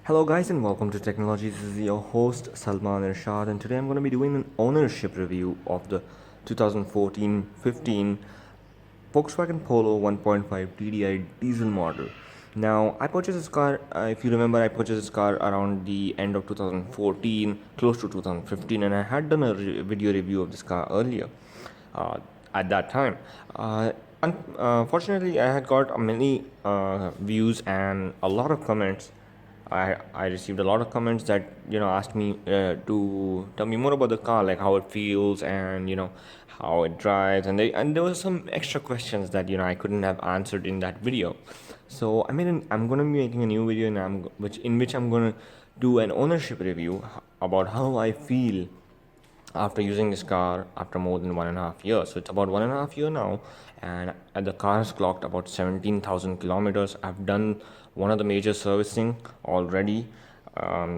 Hello guys and welcome to Technology. This is your host Salman Irshad, and today I'm going to be doing an ownership review of the 2014-15 Volkswagen Polo 1.5 TDI diesel model. Now, I purchased this car, if you remember, I purchased this car around the end of 2014, close to 2015, and I had done a video review of this car earlier uh, at that time. Unfortunately, I had got many views and a lot of comments. I received a lot of comments that asked me to tell me more about the car, like how it feels and how it drives, and there was some extra questions that I couldn't have answered in that video. So I'm gonna be making a new video, and in which I'm gonna do an ownership review about how I feel after using this car after more than 1.5 years. So it's about 1.5 year now, and the car has clocked about 17,000 kilometers. I've done one of the major servicing already.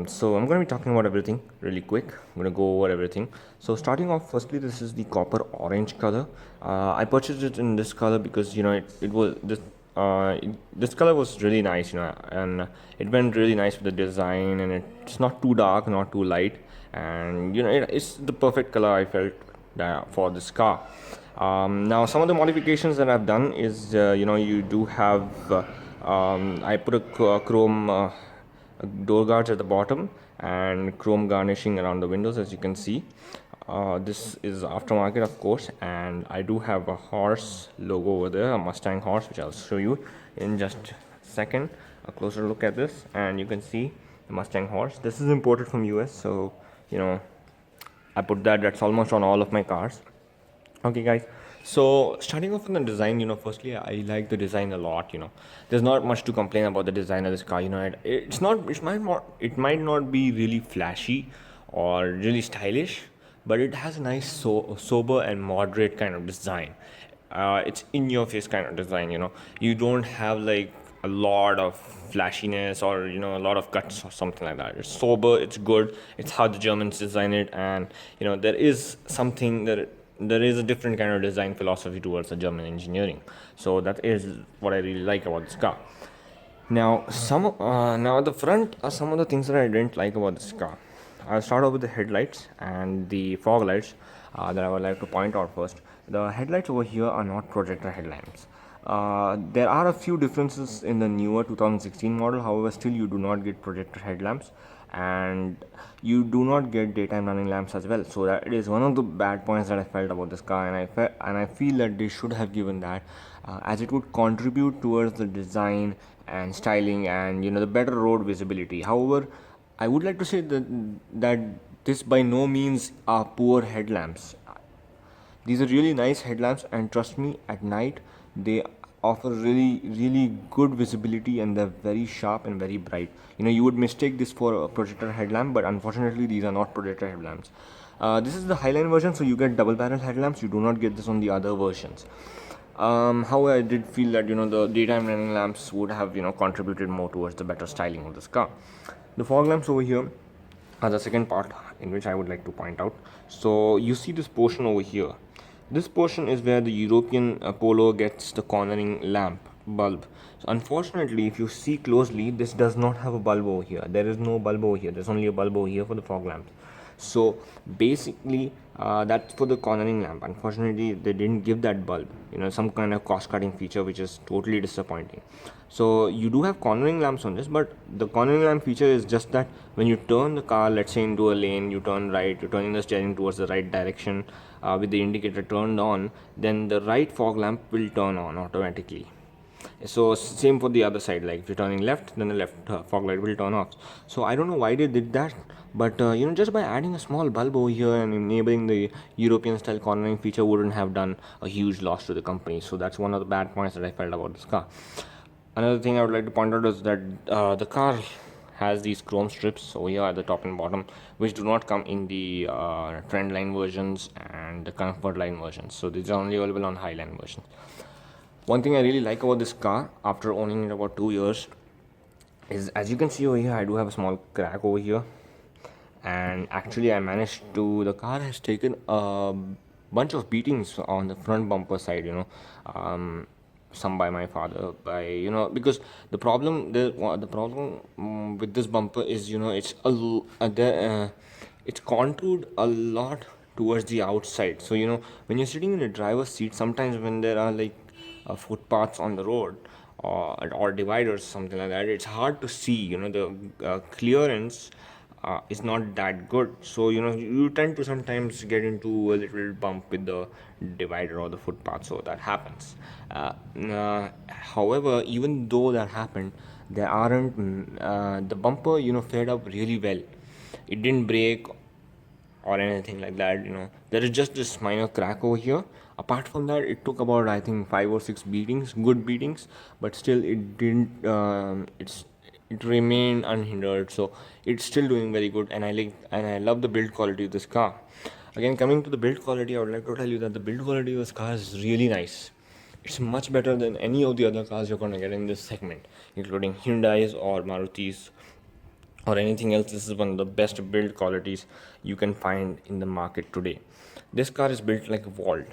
So I'm going to be talking about everything really quick. I'm going to go over everything. So starting off, firstly, this is the copper orange color. I purchased it in this color because it was this color was really nice, and it went really nice with the design, and it's not too dark, not too light, and it's the perfect color I felt for this car. Now some of the modifications that I've done is you do have I put a chrome door guards at the bottom and chrome garnishing around the windows, as you can see. This is aftermarket, of course, and I do have a horse logo over there, a Mustang horse, which I'll show you in just a second. A closer look at this, and you can see the Mustang horse. This is imported from US, so I put that's almost on all of my cars. Okay, guys. So starting off from the design, firstly, I like the design a lot. There's not much to complain about the design of this car. It's not, it might not be really flashy or really stylish, but it has a nice, sober and moderate kind of design. It's in your face kind of design. You don't have like a lot of flashiness or a lot of cuts or something like that. It's sober, it's good, it's how the Germans design it, and there is something that there is a different kind of design philosophy towards the German engineering. So that is what I really like about this car. Now now at the front are some of the things that I didn't like about this car. I'll start off with the headlights and the fog lights that I would like to point out first. The headlights over here are not projector headlamps. There are a few differences in the newer 2016 model. However, still you do not get projector headlamps, and you do not get daytime running lamps as well. So that is one of the bad points that I felt about this car, and I feel that they should have given that, as it would contribute towards the design and styling and the better road visibility. However, I would like to say that this by no means are poor headlamps. These are really nice headlamps, and trust me, at night they offer really good visibility, and they're very sharp and very bright. You would mistake this for a projector headlamp, but unfortunately these are not projector headlamps. This is the Highline version, so you get double barrel headlamps. You do not get this on the other versions. However, I did feel that the daytime running lamps would have contributed more towards the better styling of this car. The fog lamps over here are the second part in which I would like to point out. So you see this portion over here. This portion is where the European Polo gets the cornering lamp bulb. So unfortunately, if you see closely, this does not have a bulb over here. There is no bulb over here. There's only a bulb over here for the fog lamps. So basically, that's for the cornering lamp. Unfortunately, they didn't give that bulb. Some kind of cost-cutting feature, which is totally disappointing. So you do have cornering lamps on this, but the cornering lamp feature is just that when you turn the car, let's say into a lane, you turn right, you're turning the steering towards the right direction with the indicator turned on, then the right fog lamp will turn on automatically. So same for the other side, like if you're turning left, then the left fog light will turn off. So I don't know why they did that, but just by adding a small bulb over here and enabling the European style cornering feature wouldn't have done a huge loss to the company. So that's one of the bad points that I felt about this car. Another thing I would like to point out is that the car has these chrome strips over here at the top and bottom, which do not come in the trend line versions and the comfort line versions. So these are only available on Highline versions. One thing I really like about this car after owning it about 2 years is, as you can see over here, I do have a small crack over here, and actually the car has taken a bunch of beatings on the front bumper side. some by my father, by because the problem with this bumper is, it's contoured a lot towards the outside. So when you're sitting in a driver's seat, sometimes when there are like footpaths on the road, or dividers, something like that, it's hard to see, the clearance is not that good. So you tend to sometimes get into a little bump with the divider or the footpath. So that happens. However, even though that happened, there aren't the bumper fared up really well. It didn't break or anything like that. There is just this minor crack over here. Apart from that, it took about, I think, 5 or 6 beatings, good beatings, but still it didn't it remained unhindered. So it's still doing very good, and I love the build quality of this car. Again, coming to the build quality, I would like to tell you that the build quality of this car is really nice. It's much better than any of the other cars you're going to get in this segment, including Hyundai's or Maruti's or anything else. This is one of the best build qualities you can find in the market today. This car is built like a vault.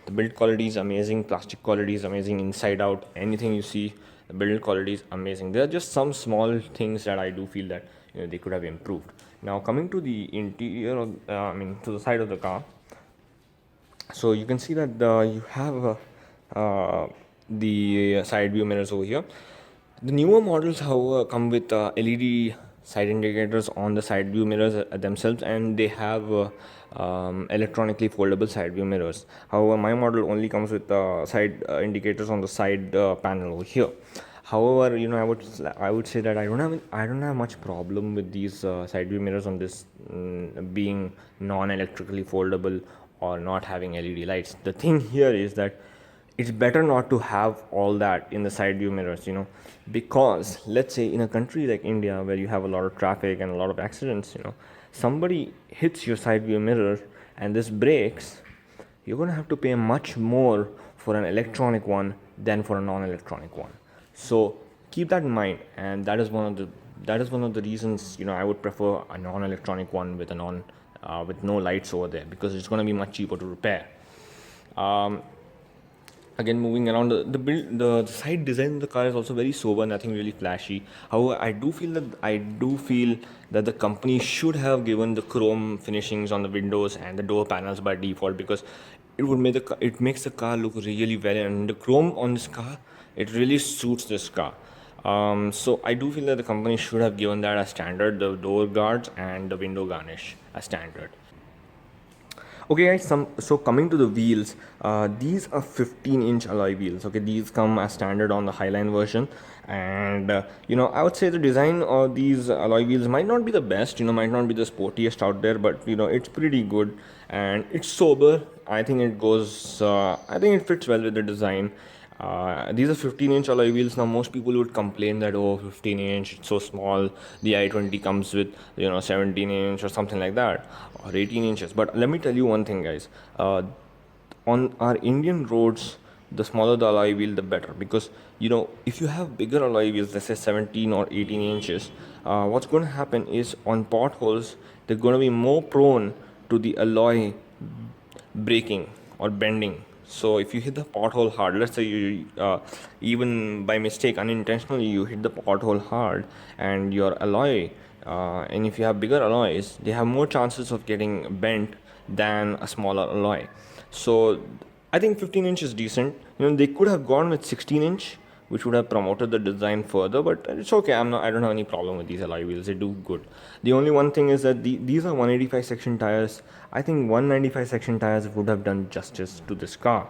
The build quality is amazing, plastic quality is amazing, inside out, anything you see, the build quality is amazing. There are just some small things that I do feel that they could have improved. Now coming to the interior of, to the side of the car, so you can see that you have the side view mirrors over here. The newer models, however, come with LED side indicators on the side view mirrors themselves, and they have electronically foldable side view mirrors. However, my model only comes with side indicators on the side panel over here. However, I would say that I don't have much problem with these side view mirrors on this being non-electrically foldable or not having LED lights. The thing here is that it's better not to have all that in the side view mirrors, because let's say in a country like India, where you have a lot of traffic and a lot of accidents, somebody hits your side view mirror and this breaks, you're going to have to pay much more for an electronic one than for a non-electronic one. So keep that in mind, and that is one of the reasons I would prefer a non-electronic one with with no lights over there, because it's going to be much cheaper to repair. um, Again, moving around, the side design of the car is also very sober, nothing really flashy. However, I do feel that the company should have given the chrome finishings on the windows and the door panels by default, because it makes the car look really well, and the chrome on this car, it really suits this car. So I do feel that the company should have given that as standard, the door guards and the window garnish as standard. Okay, guys. So coming to the wheels, these are 15-inch alloy wheels. Okay, these come as standard on the Highline version, and I would say the design of these alloy wheels might not be the best. Might not be the sportiest out there, but it's pretty good and it's sober. I think it goes. I think it fits well with the design. These are 15-inch alloy wheels. Now, most people would complain that, oh, 15-inch, it's so small. The i20 comes with 17-inch or something like that, or 18 inches. But let me tell you one thing, guys. On our Indian roads, the smaller the alloy wheel, the better, because if you have bigger alloy wheels, let's say 17 or 18 inches, what's going to happen is on potholes they're going to be more prone to the alloy breaking or bending. So if you hit the pothole hard, let's say you even by mistake, unintentionally, you hit the pothole hard, and your alloy, and if you have bigger alloys, they have more chances of getting bent than a smaller alloy. So I think 15 inch is decent. They could have gone with 16-inch, which would have promoted the design further, but it's okay. I don't have any problem with these alloy wheels. They do good. The only one thing is that these are 185 section tires. I think 195 section tires would have done justice to this car.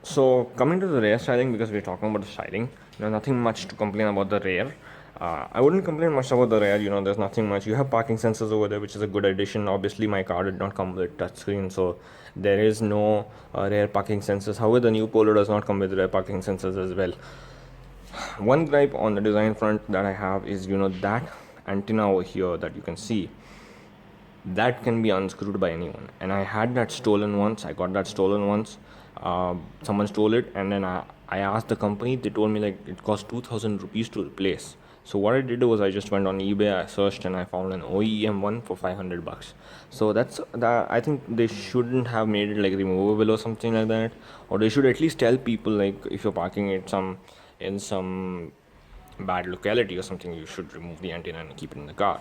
So coming to the rear styling, because we're talking about the styling, nothing much to complain about the rear. I wouldn't complain much about the rear. There's nothing much. You have parking sensors over there, which is a good addition. Obviously, my car did not come with touchscreen, so there is no rear parking sensors. However, the new Polo does not come with rear parking sensors as well. One gripe on the design front that I have is, that antenna over here that you can see, that can be unscrewed by anyone, and I had that stolen once. I got that stolen once. Someone stole it, and then I asked the company. They told me like it cost 2,000 rupees to replace. So what I did was I just went on eBay, I searched, and I found an OEM one for $500. So that's that. I think they shouldn't have made it like removable or something like that, or they should at least tell people like if you're parking it some bad locality or something, you should remove the antenna and keep it in the car.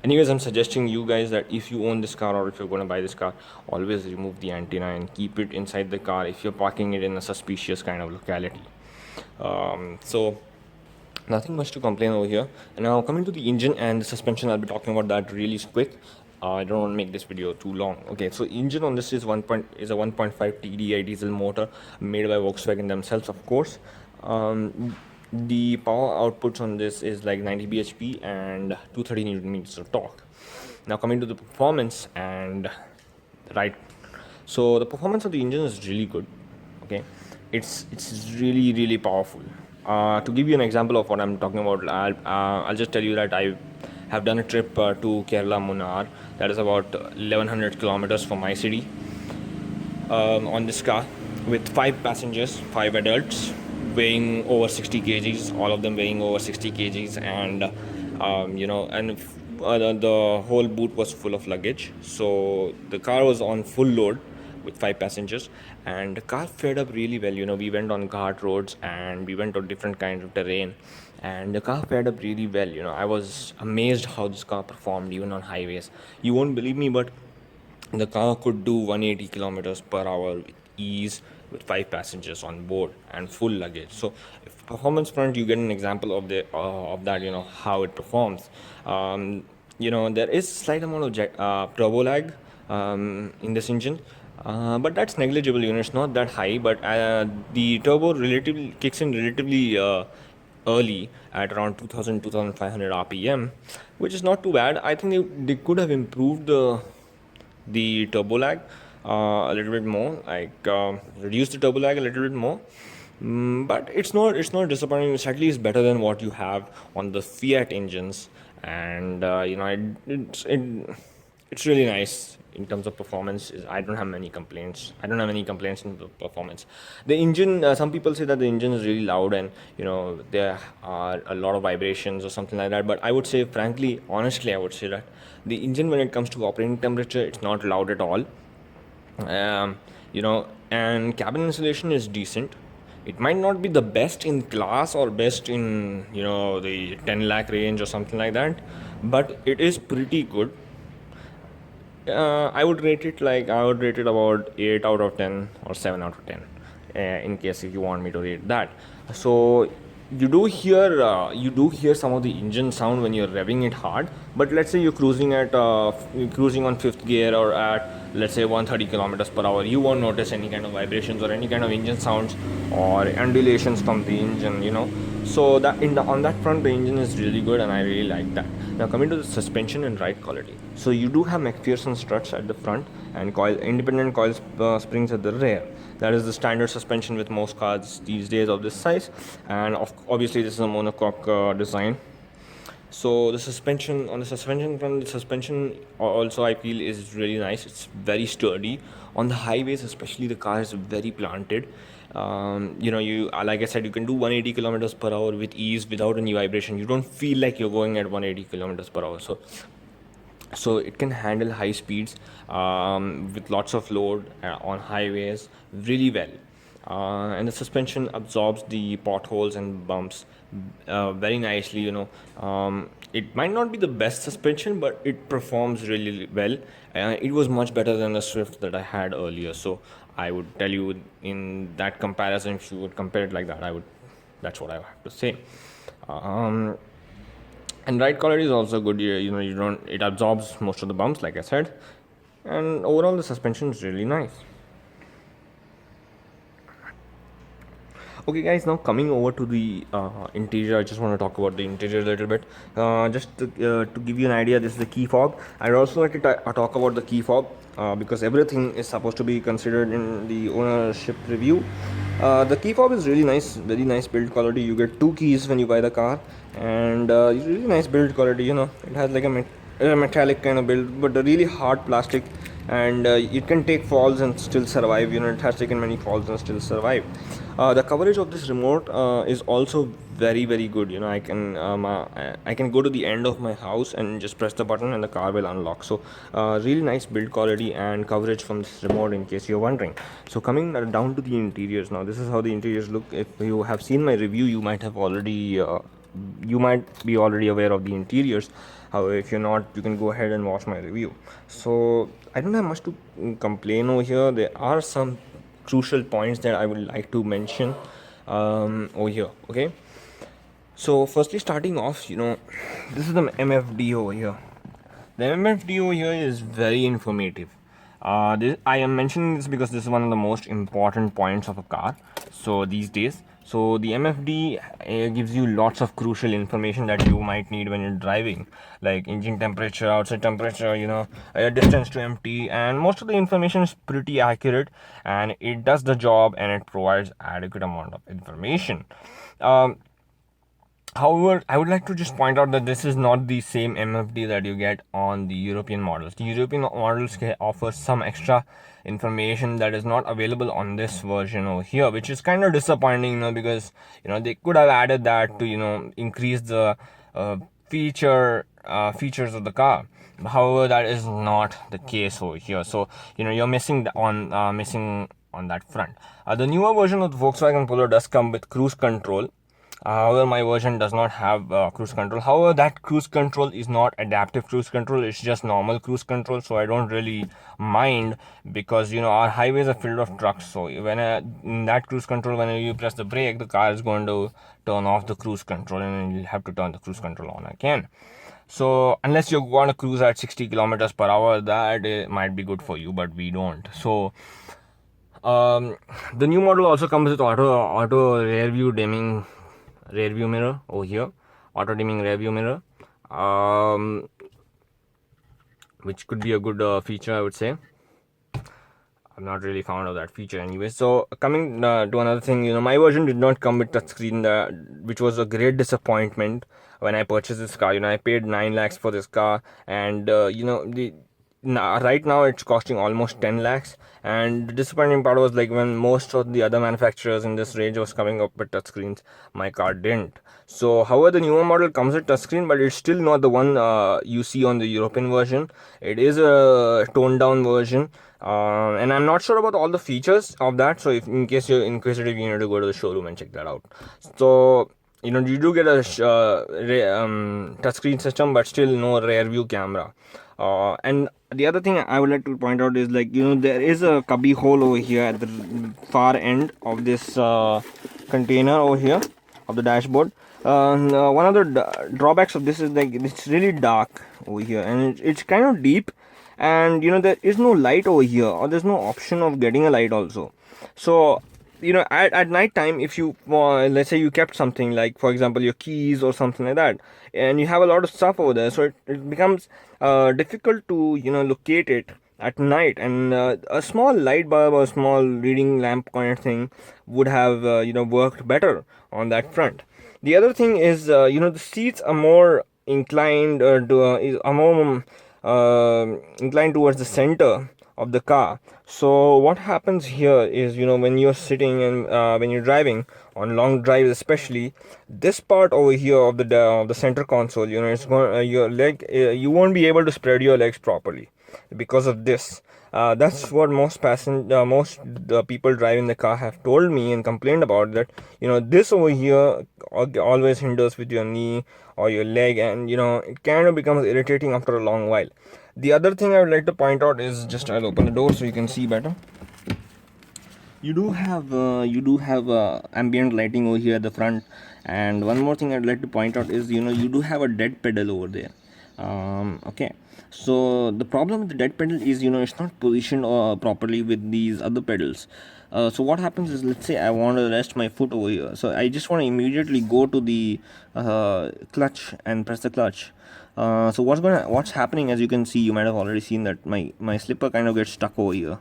Anyways, I'm suggesting you guys that if you own this car or if you're going to buy this car, always remove the antenna and keep it inside the car if you're parking it in a suspicious kind of locality. So nothing much to complain over here. And now coming to the engine and the suspension, I'll be talking about that really quick. I don't want to make this video too long. Okay, so engine on this is a 1.5 TDI diesel motor made by Volkswagen themselves, of course. The power outputs on this is like 90 bhp and 230 newton meters of torque. Now coming to the performance and right, so the performance of the engine is really good. Okay, it's really powerful. To give you an example of what I'm talking about, I'll just tell you that I have done a trip to Kerala Munnar. That is about 1100 kilometers from my city, on this car with 5 passengers, 5 adults, weighing over 60 kgs, all of them weighing over 60 kgs, and the whole boot was full of luggage. So the car was on full load with 5 passengers, and the car fared up really well. We went on ghat roads and we went on different kinds of terrain, and the car fared up really well. I was amazed how this car performed even on highways. You won't believe me, but the car could do 180 kilometers per hour with ease with 5 passengers on board and full luggage. So if performance front, you get an example of that, how it performs. There is slight amount of turbo lag in this engine, but that's negligible. It's not that high, but the turbo relatively kicks in relatively early at around 2500 rpm, which is not too bad. I think they could have improved the turbo lag a little bit more, like reduce the turbo lag a little bit more. But it's not disappointing. It's at least better than what you have on the Fiat engines, and it's really nice in terms of performance. I don't have many complaints. in the performance. The engine, some people say that the engine is really loud and there are a lot of vibrations or something like that, but I would say, frankly, honestly, I would say that the engine, when it comes to operating temperature, it's not loud at all. And cabin insulation is decent. It might not be the best in class or best in the 10 lakh range or something like that, but it is pretty good. I would rate it about 8 out of 10 or 7 out of 10, in case if you want me to rate that. So you do hear some of the engine sound when you're revving it hard, but let's say you're cruising on fifth gear or at, let's say, 130 kilometers per hour, you won't notice any kind of vibrations or any kind of engine sounds or undulations from the engine. So that on that front, the engine is really good, and I really like that. Now coming to the suspension and ride quality, so you do have McPherson struts at the front and independent coil springs at the rear. That is the standard suspension with most cars these days of this size, and obviously this is a monocoque design. So the suspension front, the suspension also, I feel, is really nice. It's very sturdy on the highways, especially. The car is very planted. You like I said, you can do 180 kilometers per hour with ease without any vibration. You don't feel like you're going at 180 kilometers per hour. So it can handle high speeds with lots of load on highways really well. And the suspension absorbs the potholes and bumps very nicely. It might not be the best suspension, but it performs really well. It was much better than the Swift that I had earlier. So I would tell you, in that comparison, if you would compare it like that, that's what I have to say. And ride quality is also good. It absorbs most of the bumps, like I said, and overall the suspension is really nice. Okay guys, now coming over to the interior, I just want to talk about the interior a little bit. Just to give you an idea, this is the key fob. I'd also like to talk about the key fob because everything is supposed to be considered in the ownership review. The key fob is really nice, very nice build quality. You get 2 keys when you buy the car, and really nice build quality. It has like a metallic kind of build, but a really hard plastic and it can take falls and still survive. It has taken many falls and still survive. The coverage of this remote is also very very good. I can go to the end of my house and just press the button and the car will unlock. So really nice build quality and coverage from this remote, in case you're wondering. So coming down to the interiors now, this is how the interiors look. If you have seen my review, you might be already aware of the interiors. However, if you're not, you can go ahead and watch my review. So I don't have much to complain over here. There are some crucial points that I would like to mention over here. Okay, so firstly, starting off, this is the MFD over here. The MFD over here is very informative. I am mentioning this because this is one of the most important points of a car. So these days, so the MFD gives you lots of crucial information that you might need when you're driving, like engine temperature, outside temperature, distance to empty, and most of the information is pretty accurate, and it does the job and it provides adequate amount of information. However, I would like to just point out that this is not the same MFD that you get on the European models. The European models offer some extra information that is not available on this version over here, which is kind of disappointing, because they could have added that to increase the features of the car. However, that is not the case over here. So you're missing on that front. The newer version of the Volkswagen Polo does come with cruise control. However, my version does not have cruise control. However, that cruise control is not adaptive cruise control. It's just normal cruise control. So I don't really mind, because our highways are filled with trucks. So in that cruise control, when you press the brake, the car is going to turn off the cruise control, and you'll have to turn the cruise control on again. So unless you want to cruise at 60 kilometers per hour, that might be good for you, but we don't. So the new model also comes with auto rear view mirror over here, auto dimming rear view mirror, which could be a good feature, I would say. I'm not really fond of that feature anyway. So coming to another thing, my version did not come with touchscreen, which was a great disappointment when I purchased this car. I paid 9 lakhs for this car, and right now it's costing almost 10 lakhs. And the disappointing part was, like, when most of the other manufacturers in this range was coming up with touchscreens, my car didn't. So however, the newer model comes with touchscreen, but it's still not the one you see on the European version. It is a toned down version, and I'm not sure about all the features of that. So if in case you're inquisitive, you need to go to the showroom and check that out. So you do get a touchscreen system, but still no rear view camera. And the other thing I would like to point out is, like, there is a cubby hole over here at the far end of this container over here of the dashboard. One of the drawbacks of this is, like, it's really dark over here, and it's kind of deep, and there is no light over here, or there's no option of getting a light also. So at night time, if you let's say you kept something, like for example your keys or something like that, and you have a lot of stuff over there, so it becomes difficult to locate it at night, and a small light bulb or small reading lamp kind of thing would have worked better on that front. The other thing is, the seats are more inclined inclined towards the center of the car. So what happens here is, when you're sitting and when you're driving on long drives, especially this part over here of the center console, it's going your leg, you won't be able to spread your legs properly because of this. That's what most people driving the car have told me and complained about, that this over here always hinders with your knee or your leg, and it kind of becomes irritating after a long while. The other thing I would like to point out is, just I'll open the door so you can see better. You do have ambient lighting over here at the front, and one more thing I'd like to point out is, you do have a dead pedal over there. Okay, so the problem with the dead pedal is, it's not positioned properly with these other pedals. So what happens is, let's say I want to rest my foot over here, so I just want to immediately go to the clutch and press the clutch. So what's happening, as you can see, you might have already seen that my slipper kind of gets stuck over here.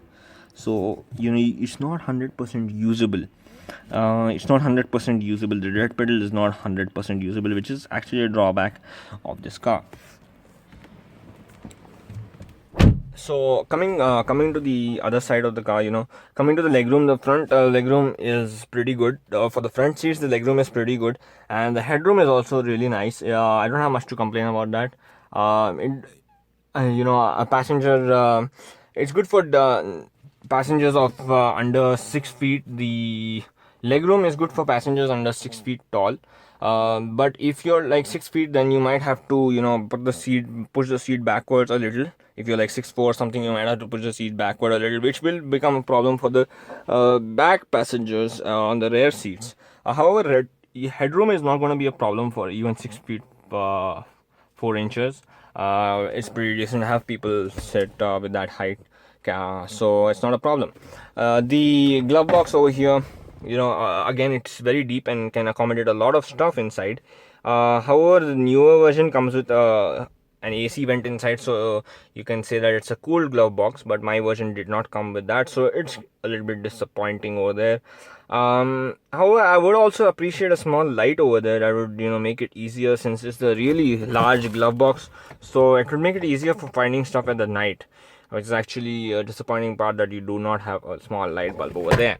So it's not 100% usable. It's not 100% usable. The dead pedal is not 100% usable, which is actually a drawback of this car. So coming to the other side of the car, coming to the legroom, the front legroom is pretty good. For the front seats, the legroom is pretty good, and the headroom is also really nice. I don't have much to complain about that. It, a passenger. It's good for the passengers of under 6 feet. The legroom is good for passengers under 6 feet tall. But if you're like 6 feet, then you might have to, push the seat backwards a little. If you're like 6'4" or something, you might have to push the seat backward a little, which will become a problem for the back passengers on the rear seats. However, headroom is not going to be a problem for even 6 feet 4 inches. It's pretty decent to have people sit with that height, so it's not a problem. The glove box over here, again, it's very deep and can accommodate a lot of stuff inside. However, the newer version comes with an AC vent inside, so you can say that it's a cooled glove box, but my version did not come with that, so it's a little bit disappointing over there. However, I would also appreciate a small light over there that would, make it easier, since it's a really large glove box, so it would make it easier for finding stuff at the night, which is actually a disappointing part, that you do not have a small light bulb over there.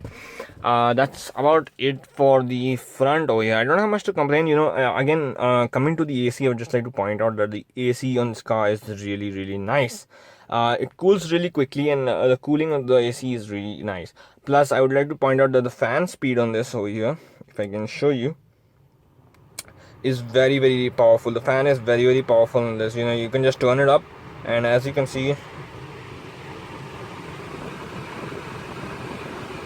That's about it for the front over here. I don't have much to complain. Again, coming to the AC, I would just like to point out that the AC on this car is really, really nice. It cools really quickly, and the cooling of the AC is really nice. Plus, I would like to point out that the fan speed on this over here, if I can show you, is very, very powerful. The fan is very, very powerful on this. You can just turn it up, and as you can see,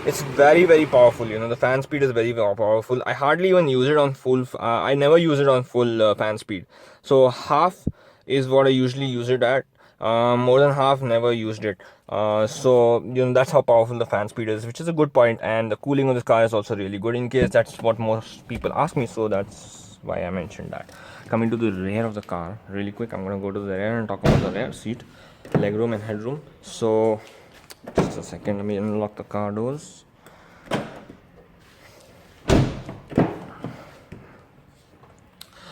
it's very, very powerful. The fan speed is very, very powerful. I hardly even use it on full. I never use it on full fan speed. So half is what I usually use it at. More than half, never used it. So that's how powerful the fan speed is, which is a good point. And the cooling of this car is also really good, in case that's what most people ask me. So that's why I mentioned that. Coming to the rear of the car, really quick, I'm gonna go to the rear and talk about the rear seat, legroom and headroom. So just a second, let me unlock the car doors.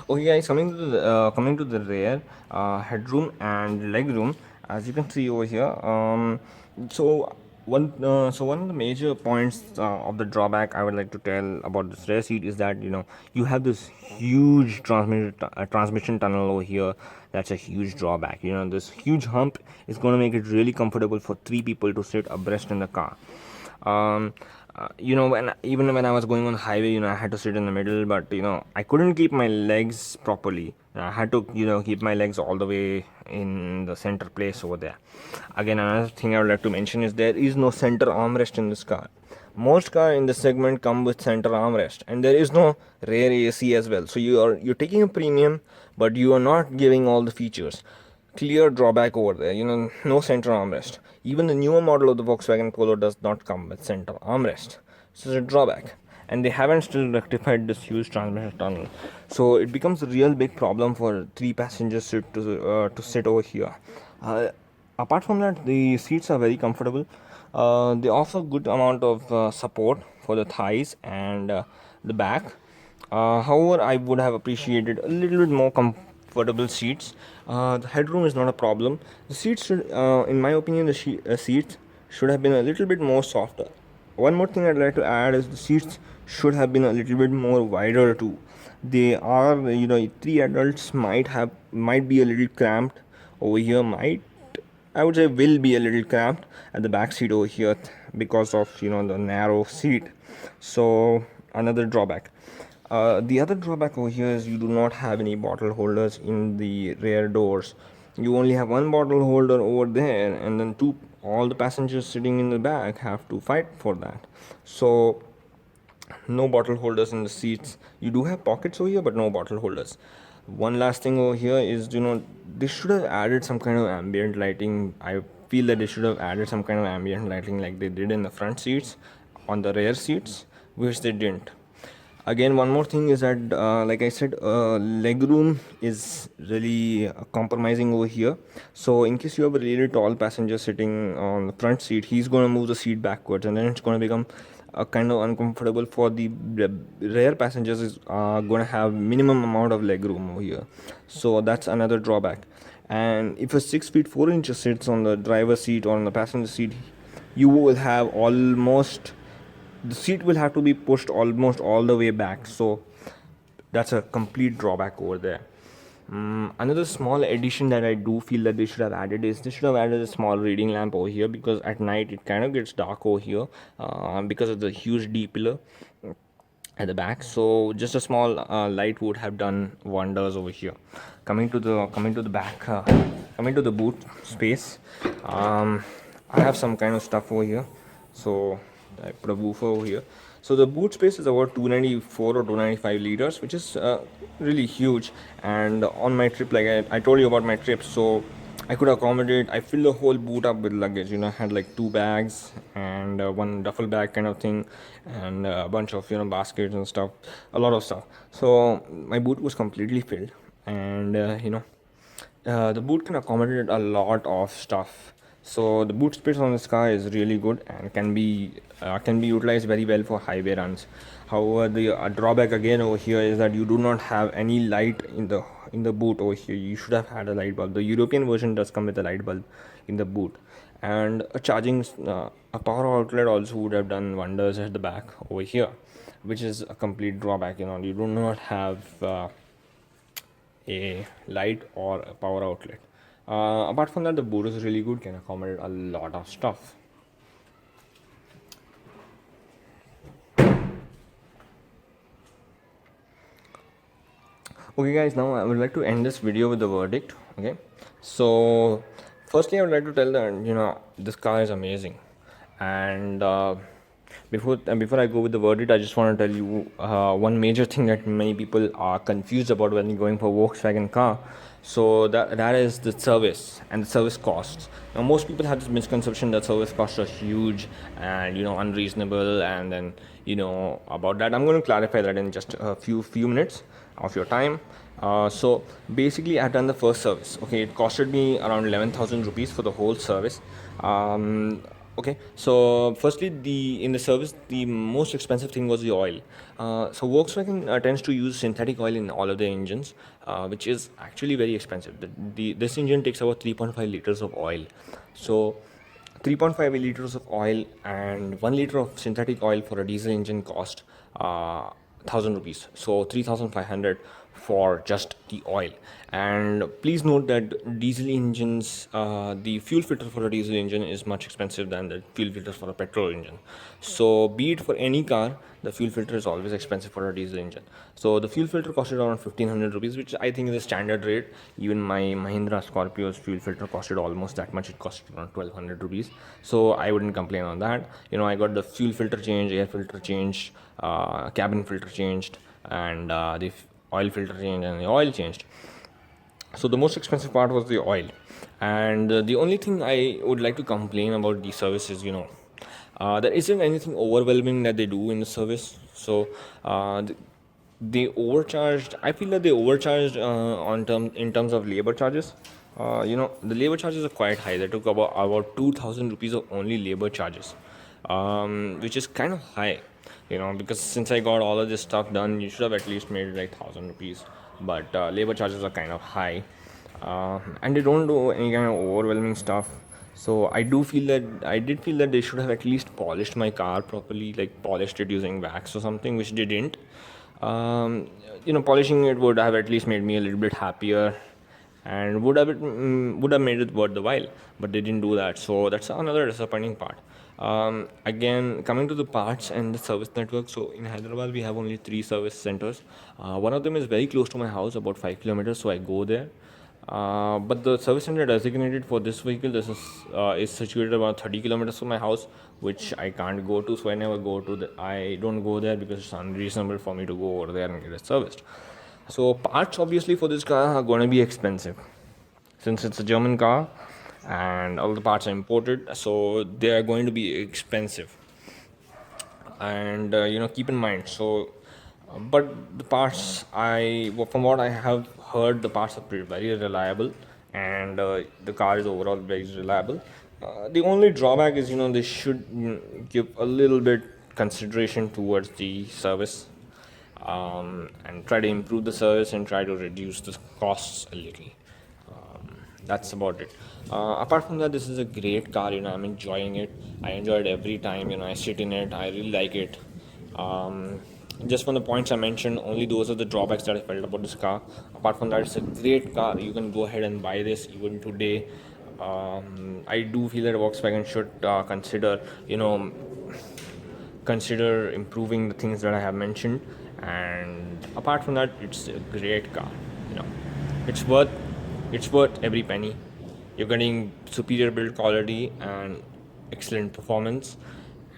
Okay guys, coming to the rear, headroom and legroom, as you can see over here. One of the major points of the drawback I would like to tell about this rear seat is that you have this huge transmission tunnel over here. That's a huge drawback. This huge hump is going to make it really comfortable for 3 people to sit abreast in the car. When I was going on the highway, I had to sit in the middle, but I couldn't keep my legs properly. I had to keep my legs all the way in the center place over there. Again, another thing I would like to mention is there is no center armrest in this car. Most cars in this segment come with center armrest, and there is no rear AC as well. So you're taking a premium, but you are not giving all the features. Clear drawback over there. No center armrest. Even the newer model of the Volkswagen Polo does not come with center armrest. So it's a drawback, and they haven't still rectified this huge transmission tunnel. So it becomes a real big problem for 3 passengers to sit over here. Apart from that, the seats are very comfortable. They offer good amount of support for the thighs and the back. However, I would have appreciated a little bit more comfortable seats. The headroom is not a problem. The seats should, in my opinion, the seats should have been a little bit more softer. One more thing I'd like to add is the seats should have been a little bit more wider too. They are, 3 adults might be a little cramped over here. I would say will be a little cramped at the back seat over here because of the narrow seat. So another drawback. The other drawback over here is you do not have any bottle holders in the rear doors. You only have one bottle holder over there, and then all the passengers sitting in the back have to fight for that. So no bottle holders in the seats. You do have pockets over here, but no bottle holders. One last thing over here is they should have added some kind of ambient lighting. I feel that they should have added some kind of ambient lighting like they did in the front seats on the rear seats, which they didn't. Again, one more thing is that like I said, legroom is really compromising over here. So in case you have a really tall passenger sitting on the front seat, he's going to move the seat backwards, and then it's going to become kind of uncomfortable for the rear passengers. Is going to have minimum amount of legroom over here. So that's another drawback. And if a 6 feet 4 inches sits on the driver's seat or on the passenger seat, you will have almost, the seat will have to be pushed almost all the way back. So that's a complete drawback over there. Another small addition that I do feel that they should have added is they should have added a small reading lamp over here, because at night it kind of gets dark over here because of the huge D pillar at the back. So just a small light would have done wonders over here. Coming to the back, coming to the boot space, I have some kind of stuff over here. So I put a woofer over here. So the boot space is about 294 or 295 liters, which is really huge. And on my trip, like I told you about my trip, so I could accommodate, I filled the whole boot up with luggage. I had like 2 bags and one duffel bag kind of thing, and a bunch of baskets and stuff, a lot of stuff. So my boot was completely filled, and the boot can accommodate a lot of stuff. So the boot space on this car is really good and can be utilized very well for highway runs. However, the drawback again over here is that you do not have any light in the boot over here. You should have had a light bulb. The European version does come with a light bulb in the boot, and a power outlet also would have done wonders at the back over here, which is a complete drawback. You do not have a light or a power outlet. Apart from that, the boot is really good, can accommodate a lot of stuff. Okay guys, now I would like to end this video with the verdict. Okay, so firstly I would like to tell that this car is amazing, and before I go with the verdict, I just want to tell you one major thing that many people are confused about when you're going for Volkswagen car. So that is the service and the service costs. Now most people have this misconception that service costs are huge and unreasonable, and then about that I'm going to clarify that in just a few minutes of your time. So basically I've done the first service. Okay, it costed me around 11,000 rupees for the whole service. Okay, so firstly, in the service, the most expensive thing was the oil. So Volkswagen tends to use synthetic oil in all of their engines, which is actually very expensive. This engine takes about 3.5 liters of oil. So 3.5 liters of oil and 1 liter of synthetic oil for a diesel engine cost 1,000 rupees. So 3,500 for just the oil. And please note that diesel engines, the fuel filter for a diesel engine is much expensive than the fuel filter for a petrol engine. So be it for any car, the fuel filter is always expensive for a diesel engine. So the fuel filter costed around 1,500 rupees, which I think is a standard rate. Even my Mahindra Scorpio's fuel filter costed almost that much. It costed around 1,200 rupees. So I wouldn't complain on that. I got the fuel filter changed, air filter changed, cabin filter changed, and the oil filter changed, and the oil changed. So the most expensive part was the oil. And the only thing I would like to complain about the service is there isn't anything overwhelming that they do in the service. So they overcharged. I feel that they overcharged in terms of labor charges. The labor charges are quite high. They took about 2,000 rupees of only labor charges, which is kind of high. Because since I got all of this stuff done, you should have at least made it like 1,000 rupees. But labor charges are kind of high, and they don't do any kind of overwhelming stuff. So I did feel that they should have at least polished my car properly, like polished it using wax or something, which they didn't. Polishing it would have at least made me a little bit happier, and would have made it worth the while, but they didn't do that. So that's another disappointing part. Again, coming to the parts and the service network. So in Hyderabad we have only 3 service centers. One of them is very close to my house, about 5 kilometers, so I go there. But the service center designated for this vehicle, this is situated about 30 kilometers from my house, which I can't go to. So I don't go there because it's unreasonable for me to go over there and get it serviced. So parts obviously for this car are going to be expensive, since it's a German car and all the parts are imported, so they are going to be expensive. And keep in mind, so but the parts, from what I have heard, the parts are very reliable, and the car is overall very reliable. The only drawback is they should give a little bit consideration towards the service, and try to improve the service and try to reduce the costs a little. That's about it. Apart from that, this is a great car. I'm enjoying it. I enjoy it every time. I sit in it. I really like it. Um, just from the points I mentioned, only those are the drawbacks that I felt about this car. Apart from that, it's a great car. You can go ahead and buy this even today. I do feel that Volkswagen should consider improving the things that I have mentioned. And apart from that, it's a great car. You know, it's worth it's worth every penny. You're getting superior build quality and excellent performance,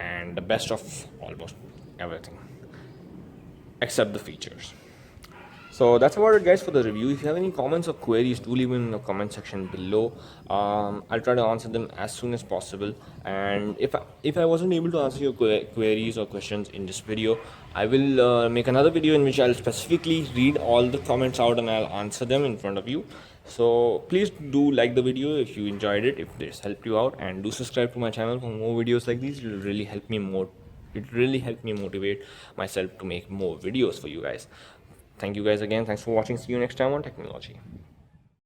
and the best of almost everything except the features. So that's about it, guys, for the review. If you have any comments or queries, do leave them in the comment section below. I'll try to answer them as soon as possible. And if I wasn't able to answer your queries or questions in this video, I will make another video in which I'll specifically read all the comments out and I'll answer them in front of you. So please do like the video if you enjoyed it, if this helped you out, and do subscribe to my channel for more videos like these. It will really help me more. It really helped me motivate myself to make more videos for you guys. Thank you guys again. Thanks for watching. See you next time on Technology.